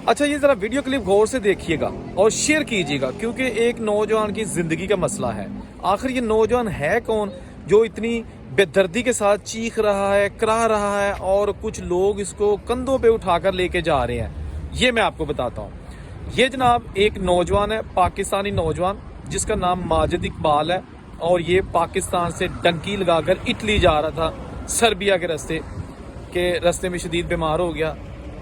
अच्छा, ये ज़रा वीडियो क्लिप गौर से देखिएगा और शेयर कीजिएगा, क्योंकि एक नौजवान की ज़िंदगी का मसला है। आखिर ये नौजवान है कौन जो इतनी बेदर्दी के साथ चीख रहा है, कराह रहा है, और कुछ लोग इसको कंधों पे उठाकर लेके जा रहे हैं, ये मैं आपको बताता हूँ। ये जनाब एक नौजवान है, पाकिस्तानी नौजवान, जिसका नाम माजिद इकबाल है, और ये पाकिस्तान से डंकी लगाकर इटली जा रहा था। सर्बिया के रास्ते में शदीद बीमार हो गया।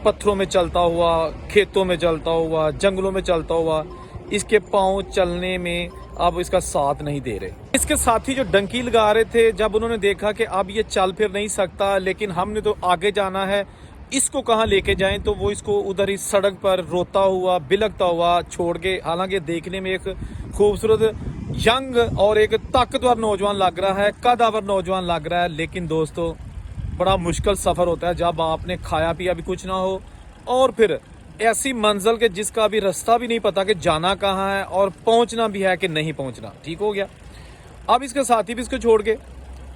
पत्थरों में चलता हुआ, खेतों में चलता हुआ, जंगलों में चलता हुआ, इसके पाँव चलने में अब इसका साथ नहीं दे रहे। इसके साथी जो डंकी लगा रहे थे, जब उन्होंने देखा कि अब ये चल फिर नहीं सकता, लेकिन हमने तो आगे जाना है, इसको कहाँ लेके जाएं, तो वो इसको उधर ही सड़क पर रोता हुआ, बिलखता हुआ छोड़ के, हालांकि देखने में एक खूबसूरत यंग और एक ताकतवर नौजवान लग रहा है, कदावर नौजवान लग रहा है, लेकिन दोस्तों बड़ा मुश्किल सफ़र होता है जब आपने खाया पिया भी कुछ ना हो, और फिर ऐसी मंजिल के जिसका भी रास्ता भी नहीं पता कि जाना कहाँ है और पहुंचना भी है कि नहीं पहुंचना। ठीक हो गया। अब इसके साथी भी इसको छोड़ के,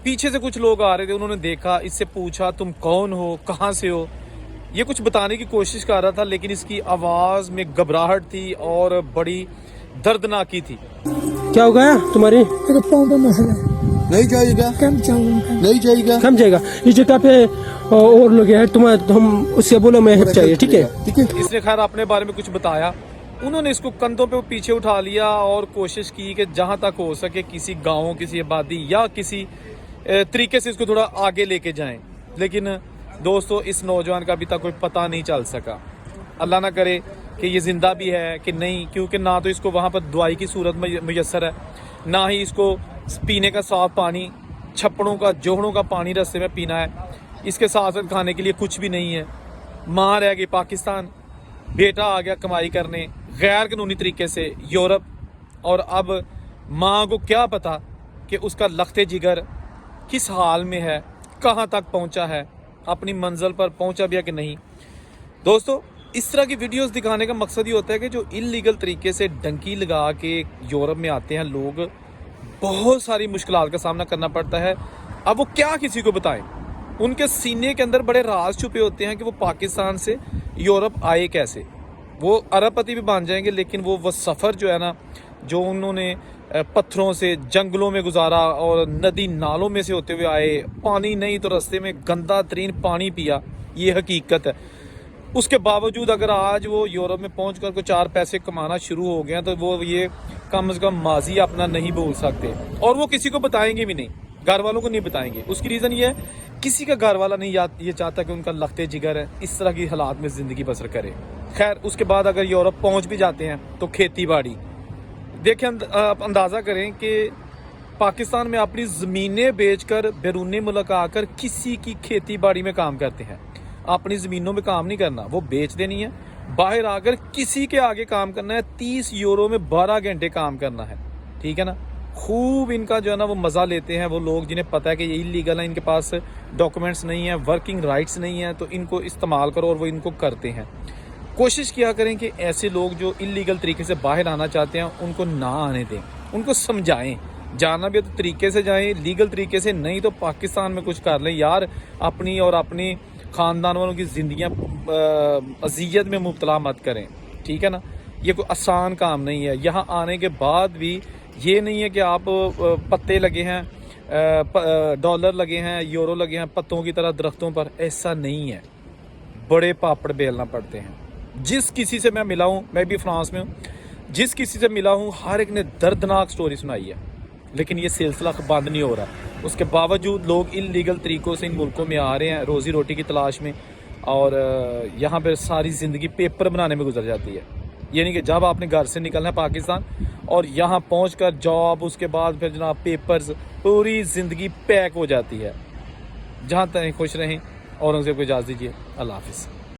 पीछे से कुछ लोग आ रहे थे, उन्होंने देखा, इससे पूछा तुम कौन हो, कहाँ से हो। ये कुछ बताने की कोशिश कर रहा था, लेकिन इसकी आवाज़ में घबराहट थी और बड़ी दर्दनाकी थी। क्या हो गया तुम्हारी? नहीं जाएगा, नहीं जाएगा, कम जाएगा। इस जगह पे और लोग हैं, तुम उससे बोलो मैं हेल्प चाहिए। ठीक है, ठीक है। इसने खैर अपने बारे में कुछ बताया। उन्होंने इसको कंधों पे पीछे उठा लिया और कोशिश की कि जहां तक हो सके किसी गांव, किसी आबादी या किसी तरीके से इसको थोड़ा आगे लेके जाएं। लेकिन दोस्तों, इस नौजवान का अभी तक कोई पता नहीं चल सका। अल्लाह ना करे कि ये जिंदा भी है कि नहीं, क्योंकि ना तो इसको वहां पर दवाई की सूरत में मुयसर है, ना ही इसको पीने का साफ पानी, छप्पड़ों का, जोहड़ों का पानी रास्ते में पीना है। इसके साथ साथ खाने के लिए कुछ भी नहीं है। माँ रह गई पाकिस्तान, बेटा आ गया कमाई करने गैर कानूनी तरीके से यूरोप, और अब माँ को क्या पता कि उसका लख्ते जिगर किस हाल में है, कहाँ तक पहुँचा है, अपनी मंजिल पर पहुँचा भी है कि नहीं। दोस्तों, इस तरह की वीडियोस दिखाने का मकसद ही होता है कि जो इलीगल तरीके से डंकी लगा के यूरोप में आते हैं लोग, बहुत सारी मुश्किलात का सामना करना पड़ता है। अब वो क्या किसी को बताएं, उनके सीने के अंदर बड़े राज छुपे होते हैं कि वो पाकिस्तान से यूरोप आए कैसे। वो अरबपति भी बन जाएंगे, लेकिन वो सफ़र जो है ना, जो उन्होंने पत्थरों से, जंगलों में गुजारा और नदी नालों में से होते हुए आए, पानी नहीं तो रास्ते में गंदा तरीन पानी पिया, ये हकीकत है। उसके बावजूद अगर आज वो यूरोप में पहुँच कर को 4 पैसे कमाना शुरू हो गए, तो वो ये कम से कम माजी अपना नहीं भूल सकते, और वो किसी को बताएंगे भी नहीं, घर वालों को नहीं बताएंगे। उसकी रीज़न ये है, किसी का घर वाला नहीं ये चाहता कि उनका लख्ते जिगर है इस तरह की हालात में ज़िंदगी बसर करे। खैर, उसके बाद अगर यूरोप पहुंच भी जाते हैं तो खेती बाड़ी देखें, आप अंदाज़ा करें कि पाकिस्तान में अपनी ज़मीनें बेचकर बैरून मुल्क आकर किसी की खेती बाड़ी में काम करते हैं। अपनी ज़मीनों में काम नहीं करना, वो बेच देनी है, बाहर आकर किसी के आगे काम करना है। 30 यूरो में 12 घंटे काम करना है। ठीक है ना। खूब इनका जो है ना वो मज़ा लेते हैं वो लोग जिन्हें पता है कि ये इलीगल है, इनके पास डॉक्यूमेंट्स नहीं है, वर्किंग राइट्स नहीं है, तो इनको इस्तेमाल करो, और वो इनको करते हैं। कोशिश किया करें कि ऐसे लोग जो इलीगल तरीके से बाहर आना चाहते हैं उनको ना आने दें, उनको समझाएं। जाना भी तो तरीके से जाएं, लीगल तरीके से, नहीं तो पाकिस्तान में कुछ कर लें यार। अपनी और अपनी ख़ानदान वालों की ज़िंदगियाँ अज़ियत में मुब्तला मत करें। ठीक है ना। ये कोई आसान काम नहीं है। यहाँ आने के बाद भी ये नहीं है कि आप पत्ते लगे हैं, डॉलर लगे हैं, यूरो लगे हैं पत्तों की तरह दरख्तों पर, ऐसा नहीं है। बड़े पापड़ बेलना पड़ते हैं। जिस किसी से मैं मिला हूँ, मैं भी फ्रांस में हूँ, जिस किसी से मिला हूँ हर एक ने दर्दनाक स्टोरी सुनाई है, लेकिन ये सिलसिला बंद नहीं हो रहा। उसके बावजूद लोग इलीगल तरीक़ों से इन मुल्कों में आ रहे हैं रोज़ी रोटी की तलाश में, और यहाँ पर सारी ज़िंदगी पेपर बनाने में गुजर जाती है। ये नहीं कि जब आपने घर से निकलना है पाकिस्तान और यहाँ पहुँचकर जॉब, उसके बाद फिर जनाब पेपर्स, पूरी ज़िंदगी पैक हो जाती है। जहाँ तक खुश रहें और उनसे कोई इजाज़त दीजिए। अल्लाह हाफ़िज़।